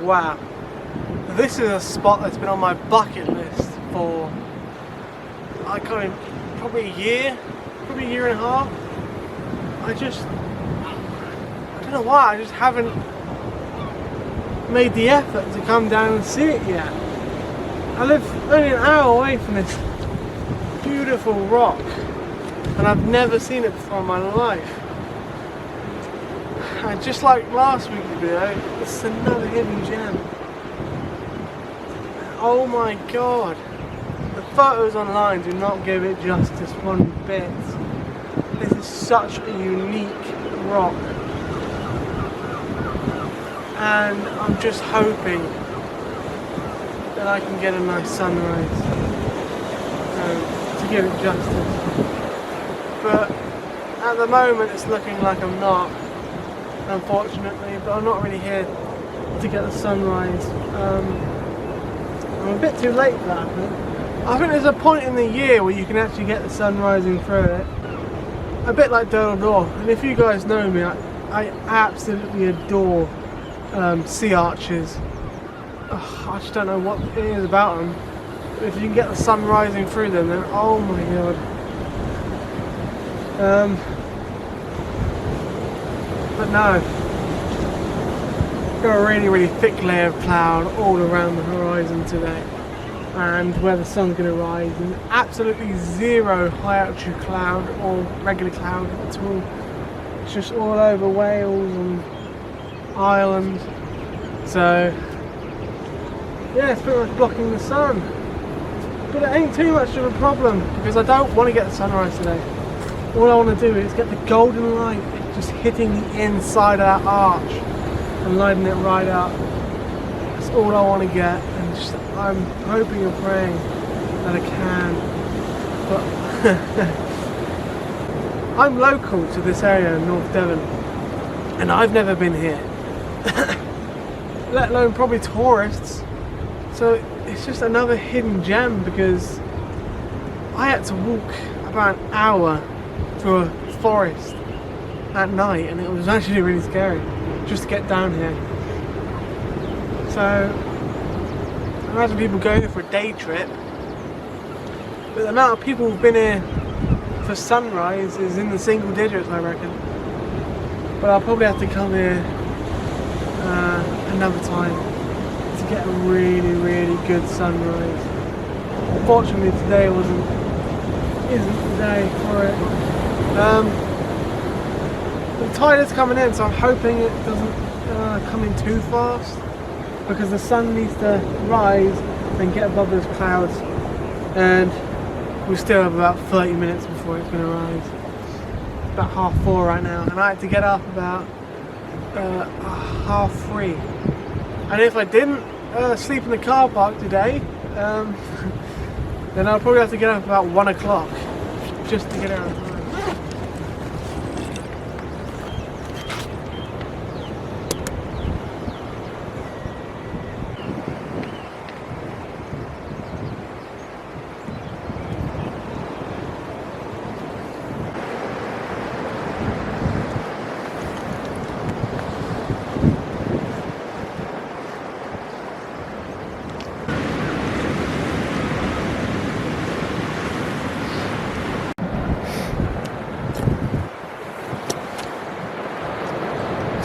wow, this is a spot that's been on my bucket list for, I can't even, probably a year and a half. I don't know why, I just haven't made the effort to come down and see it yet. I live only an hour away from this beautiful rock, and I've never seen it before in my life. And just like last week's video, it's another hidden gem. Oh my god, the photos online do not give it justice one bit. This is such a unique rock, and I'm just hoping that I can get a nice sunrise to give it justice. But at the moment it's looking like I'm not, unfortunately, but I'm not really here to get the sunrise. I'm a bit too late for that, but I think there's a point in the year where you can actually get the sun rising through it, a bit like Durdle Door. And if you guys know me, I absolutely adore sea arches. Oh, I just don't know what it is about them, but if you can get the sun rising through them, then oh my god. But no, got a really thick layer of cloud all around the horizon today, and where the sun's going to rise, and absolutely zero high altitude cloud or regular cloud at all. It's just all over Wales and Ireland, so yeah, it's pretty much blocking the sun, but it ain't too much of a problem because I don't want to get the sunrise today. All I want to do is get the golden light just hitting the inside of that arch and lighting it right up. That's all I want to get, and just, I'm hoping and praying that I can. But I'm local to this area in North Devon, and I've never been here, let alone probably tourists. So it's just another hidden gem because I had to walk about an hour through a forest at night, and it was actually really scary just to get down here. So imagine people going here for a day trip, but the amount of people who've been here for sunrise is in the single digits, I reckon. But I'll probably have to come here another time to get a really good sunrise. Unfortunately today isn't the day for it. The tide is coming in, so I'm hoping it doesn't come in too fast, because the sun needs to rise and get above those clouds, and we still have about 30 minutes before it's going to rise. About 4:30 right now, and I had to get up about 3:30. And if I didn't sleep in the car park today, then I'll probably have to get up about 1 o'clock just to get out of time.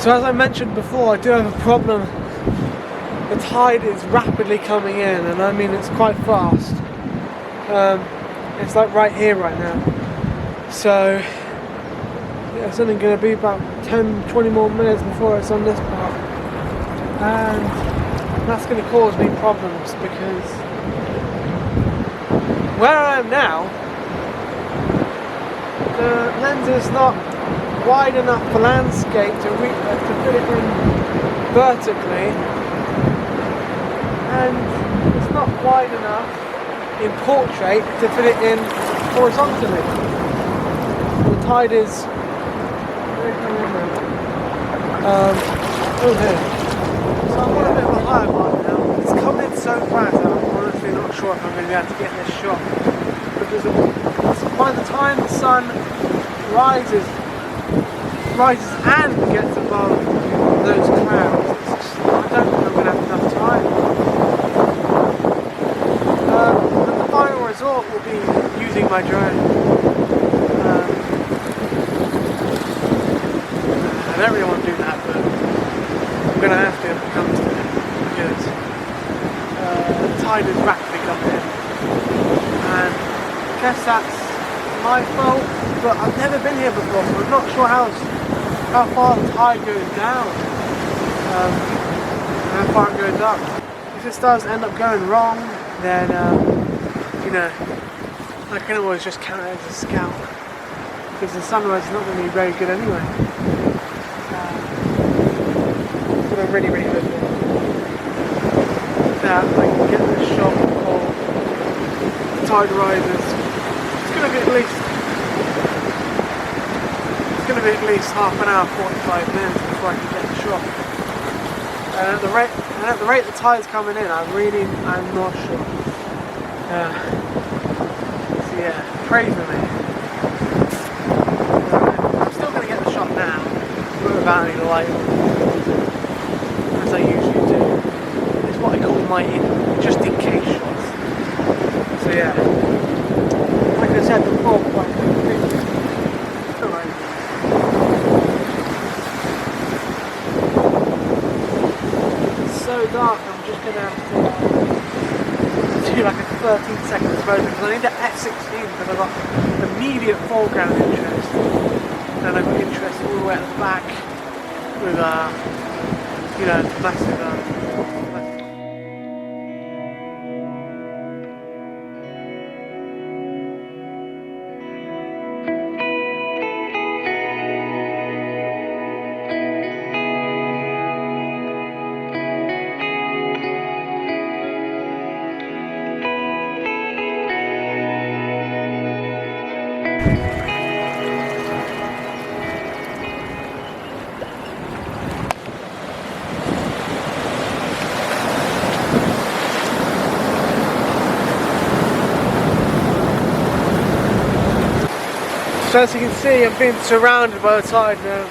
So as I mentioned before, I do have a problem. The tide is rapidly coming in, and I mean it's quite fast. It's like right here right now. So yeah, it's only going to be about 10-20 more minutes before it's on this part. And that's going to cause me problems because where I am now, the lens is not wide enough for landscape to fit it in vertically, and it's not wide enough in portrait to fit it in horizontally. The tide is over here, so I'm on a bit of a higher mark now. It's coming in so fast that I'm honestly not sure if I'm going to be able to get this shot, because by the time the sun rises and gets above those clouds, I don't think I'm going to have enough time. And the final resort will be using my drone. I don't really want to do that, but I'm going to have to if it comes to it, because the tide is rapidly coming in. And I guess that's my fault, but I've never been here before, so I'm not sure how far the tide goes down and how far it goes up. If this does end up going wrong, then you know, I can always just count it as a scout, because the sunrise is not going to be very good anyway. But I'm really hoping that I can get this shot of the tide rises. It's going to be at least half an hour, 45 minutes before I can get the shot. And at the rate the tide's coming in, I'm not sure. So yeah, pray for me. I'm still going to get the shot now, but without any light on, as I usually do. It's what I call my just in case shots. So yeah, like I said before, so dark, I'm just going to have to do like a 13 seconds moment, because I need the F16 because I've got immediate foreground interest, and I've got interest all the way at the back with you know, massive So as you can see, I'm being surrounded by the tide now.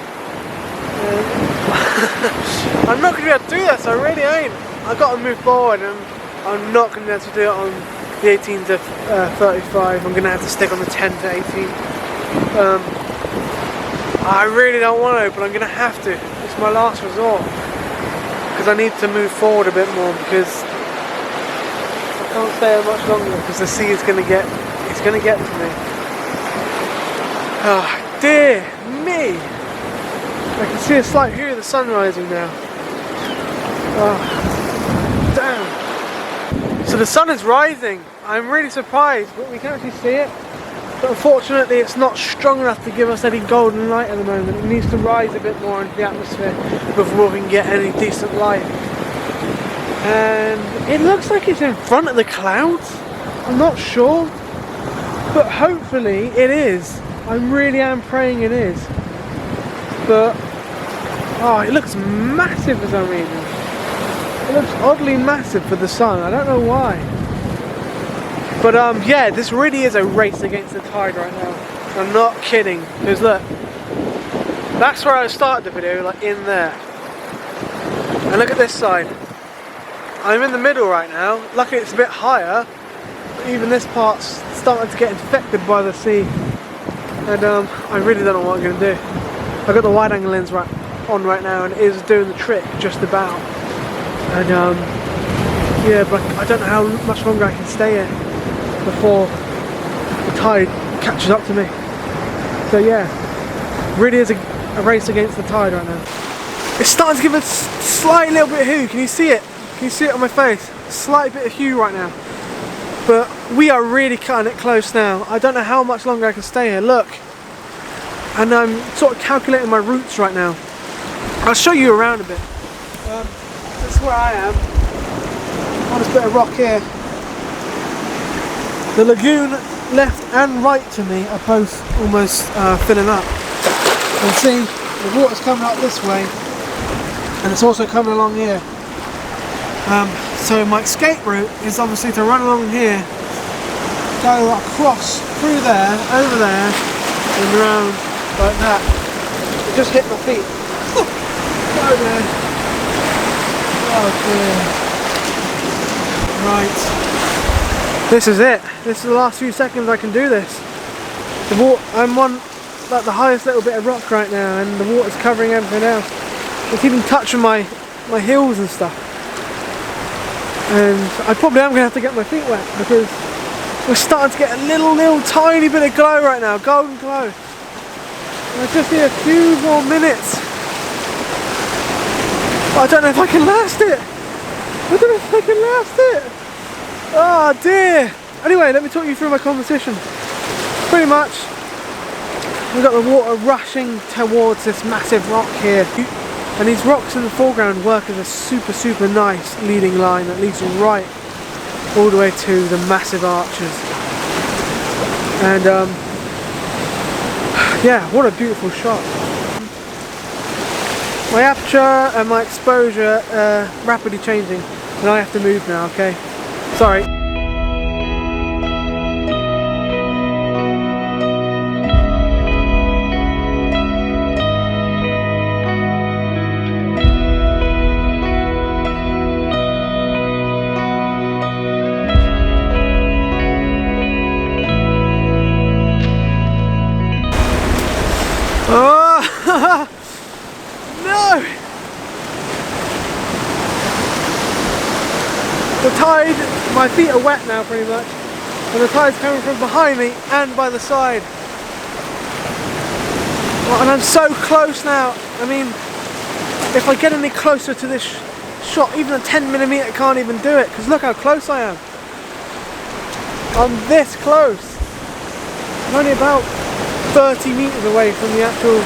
I'm not going to be able to do this, I really ain't. I've got to move forward, and I'm not going to be able to do it on the 18 to 35. I'm going to have to stick on the 10 to 18. I really don't want to, but I'm going to have to. It's my last resort, because I need to move forward a bit more, because I can't stay there much longer, because the sea is going to get to me. Oh dear me! I can see a slight hue of the sun rising now. Oh, damn! So the sun is rising. I'm really surprised, but we can actually see it. But unfortunately, it's not strong enough to give us any golden light at the moment. It needs to rise a bit more into the atmosphere before we can get any decent light. And it looks like it's in front of the clouds. I'm not sure, but hopefully it is. I really am praying it is, but oh, it looks massive for some reason. It looks oddly massive for the sun. I don't know why. But yeah, this really is a race against the tide right now. I'm not kidding, because look, that's where I started the video, like in there. And look at this side. I'm in the middle right now. Luckily it's a bit higher, but even this part's starting to get infected by the sea. And I really don't know what I'm going to do. I've got the wide angle lens on right now, and it is doing the trick just about. And yeah, but I don't know how much longer I can stay here before the tide catches up to me. So yeah, really is a race against the tide right now. It's starting to give a slight little bit of hue. Can you see it? Can you see it on my face? Slight bit of hue right now. But we are really cutting it close now. I don't know how much longer I can stay here. Look. And I'm sort of calculating my routes right now. I'll show you around a bit. This is where I am. On this bit of rock here. The lagoon left and right to me are both almost filling up. You can see the water's coming up this way, and it's also coming along here. So my escape route is obviously to run along here, go across, through there, over there, and around like that. It just hit my feet. Go there. Oh dear. Right. This is it. This is the last few seconds I can do this. I'm on like the highest little bit of rock right now, and the water's covering everything else. It's even touching my heels and stuff. And I probably am going to have to get my feet wet because we're starting to get a little tiny bit of glow right now, golden glow. And I just need a few more minutes. I don't know if I can last it. I don't know if I can last it. Oh dear. Anyway, let me talk you through my competition. Pretty much, we've got the water rushing towards this massive rock here. And these rocks in the foreground work as a super nice leading line that leads right all the way to the massive arches. And yeah, what a beautiful shot. My aperture and my exposure are rapidly changing, and I have to move now, okay? Sorry. Oh no! The tide, my feet are wet now pretty much, and the tide's coming from behind me and by the side. Well, and I'm so close now. I mean, if I get any closer to this shot, even a 10mm can't even do it, because look how close I am. I'm this close. I'm only about 30 meters away from the actual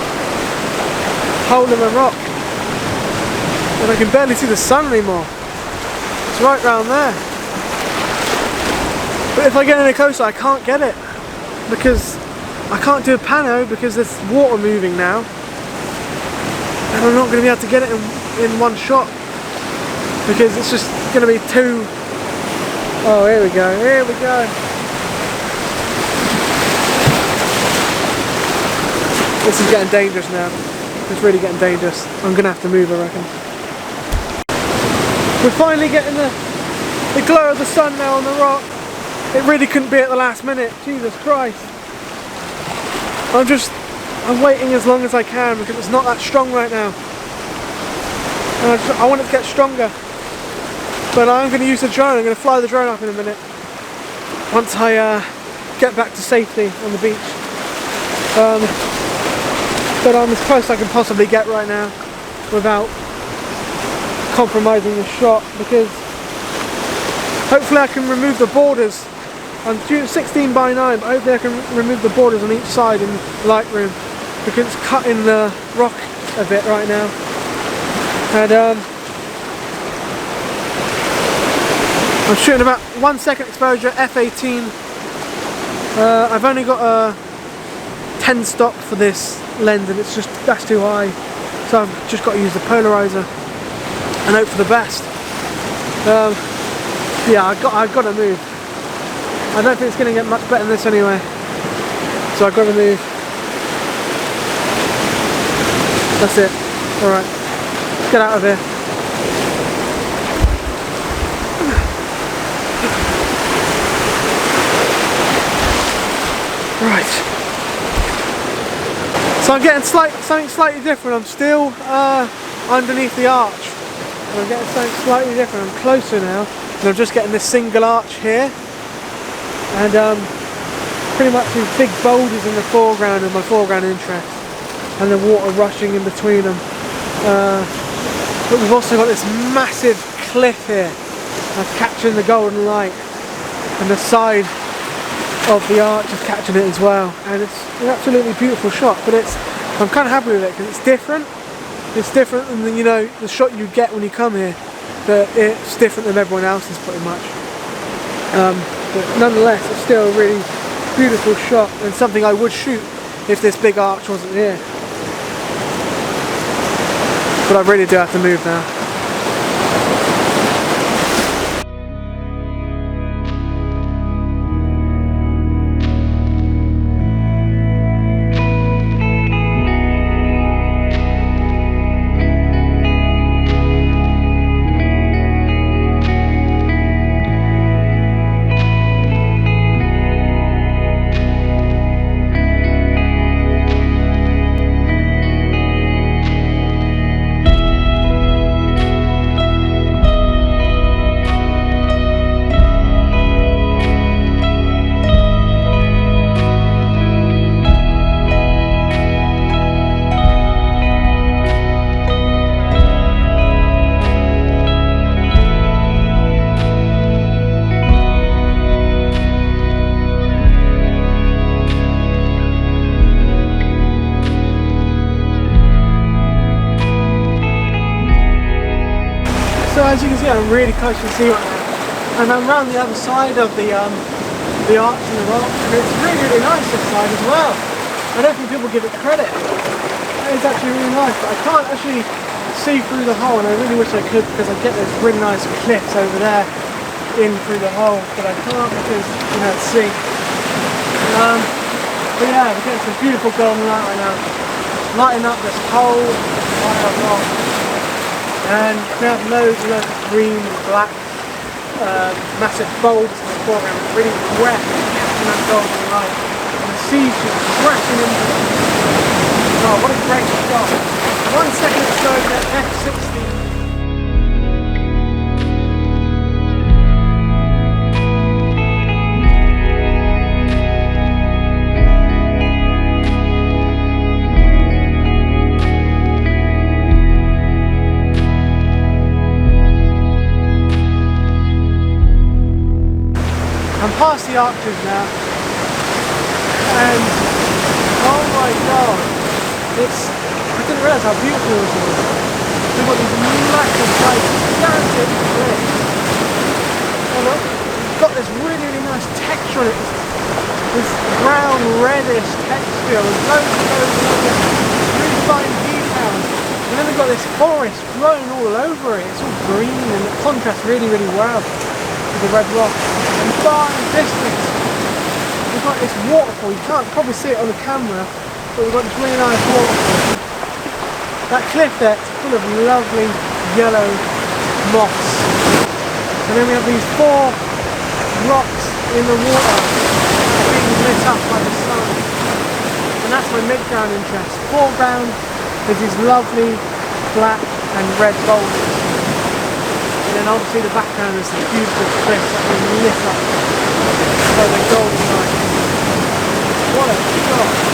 hole in the rock, and I can barely see the sun anymore. It's right round there. But if I get any closer, I can't get it because I can't do a pano because there's water moving now, and I'm not going to be able to get it in one shot because it's just going to be too. Oh, here we go. Here we go. This is getting dangerous now. It's really getting dangerous. I'm going to have to move, I reckon. We're finally getting the glow of the sun now on the rock. It really couldn't be at the last minute. Jesus Christ. I'm waiting as long as I can because it's not that strong right now. And I want it to get stronger. But I'm going to use the drone. I'm going to fly the drone up in a minute. Once I get back to safety on the beach. But I'm as close as I can possibly get right now without compromising the shot, because hopefully I can remove the borders. I'm shooting 16:9, but hopefully I can remove the borders on each side in Lightroom because it's cutting the rock a bit right now. And I'm shooting about 1 second exposure, f/18. I've only got a 10 stop for this lens, and that's too high, so I've just got to use the polarizer and hope for the best. Yeah, I've got to move. I don't think it's going to get much better than this anyway, so I've got to move. That's it. Alright, let's get out of here. Right. So I'm getting something slightly different. I'm still underneath the arch. And I'm getting something slightly different. I'm closer now. And I'm just getting this single arch here. And pretty much these big boulders in the foreground of my foreground interest. And the water rushing in between them. But we've also got this massive cliff here. That's capturing the golden light. And the side of the arch is catching it as well, and it's an absolutely beautiful shot. But I'm kind of happy with it because it's different. It's different than the shot you get when you come here, but it's different than everyone else's pretty much. But nonetheless, it's still a really beautiful shot and something I would shoot if this big arch wasn't here. But I really do have to move now. come really close and see what and I'm around the other side of the arch and the rock, and it's really, really nice this side as well. I don't think people give it credit. It's actually really nice, but I can't actually see through the hole, and I really wish I could, because I get those really nice cliffs over there in through the hole, but I can't because you know it's sea. But yeah, we're getting some beautiful golden light right now, lighting up this whole entire rock, and we have loads and loads of green, black, massive boulders in the foreground, really wet, catching that golden light, and the sea's just crashing into it. Oh, what a great shot! 1 second exposure at F60. I'm past the arches now, and oh my god, I didn't realise how beautiful it was. We've got these massive, gigantic cliffs, and it's got this really, really nice texture on it, this brown, reddish texture with loads and loads of really fine details, and then we've got this forest growing all over it. It's all green and it contrasts really, really well with the red rock. And far in the distance, we've got this waterfall. You can't probably see it on the camera, but we've got this really nice waterfall. That cliff there is full of lovely yellow moss. And then we have these 4 rocks in the water being lit up by the sun. And that's my midground interest. Foreground is these lovely black and red boulders. And then obviously the background is the beautiful cliffs that have been lit up by the golden light. What a shot!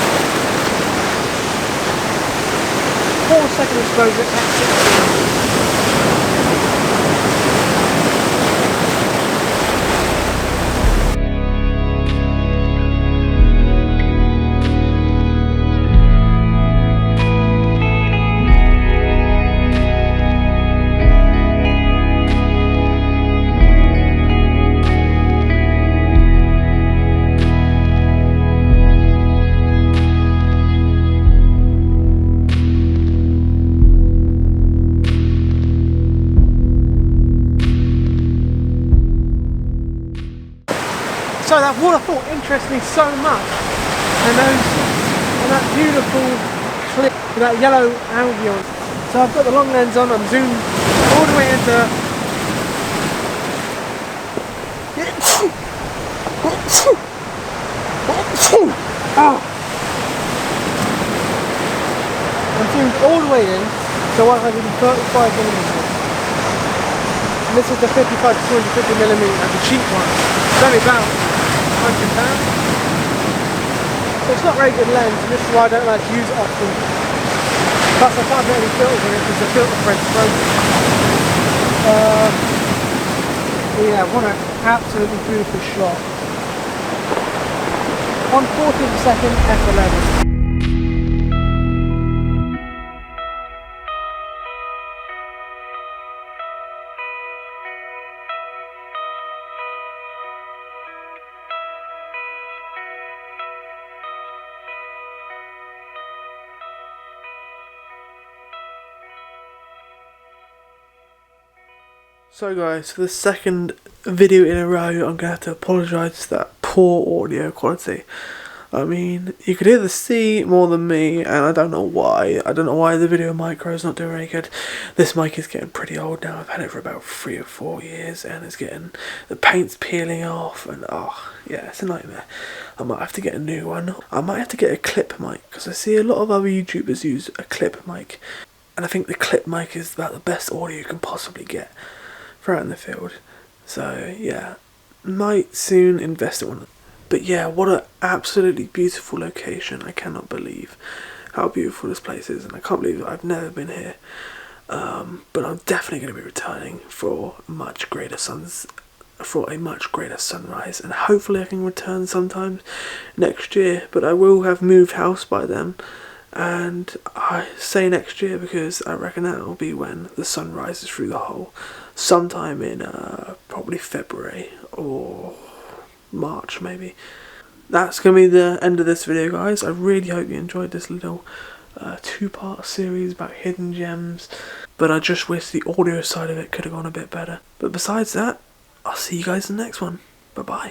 4-second exposure at 60. So that waterfall interests me so much, and that beautiful cliff, that yellow algae. So I've got the long lens on, I'm zoomed all the way into. I'm zoomed all the way in to 135mm. And this is the 55 to 250mm, the cheap one. It's only about £100. So it's not a very good lens, and this is why I don't like to use it often. Plus I can't put any filters in it because the filter thread's broken. But yeah, what an absolutely beautiful shot. 1/40 of a second, F11. So guys, for the second video in a row, I'm going to have to apologise for that poor audio quality. I mean, you could hear the sea more than me, and I don't know why. I don't know why the video micro is not doing very good. This mic is getting pretty old now. I've had it for about 3 or 4 years, and it's getting, the paint's peeling off, and oh, yeah, it's a nightmare. I might have to get a new one. I might have to get a clip mic, because I see a lot of other YouTubers use a clip mic, and I think the clip mic is about the best audio you can possibly get for out in the field. So yeah, might soon invest in one. But yeah, what an absolutely beautiful location. I cannot believe how beautiful this place is, and I can't believe that I've never been here. But I'm definitely going to be returning for a much greater sunrise, and hopefully I can return sometime next year. But I will have moved house by then, And I say next year because I reckon that will be when the sun rises through the hole, sometime in probably February or March maybe. That's going to be the end of this video, guys. I really hope you enjoyed this little two-part series about hidden gems, but I just wish the audio side of it could have gone a bit better. But besides that, I'll see you guys in the next one. Bye bye.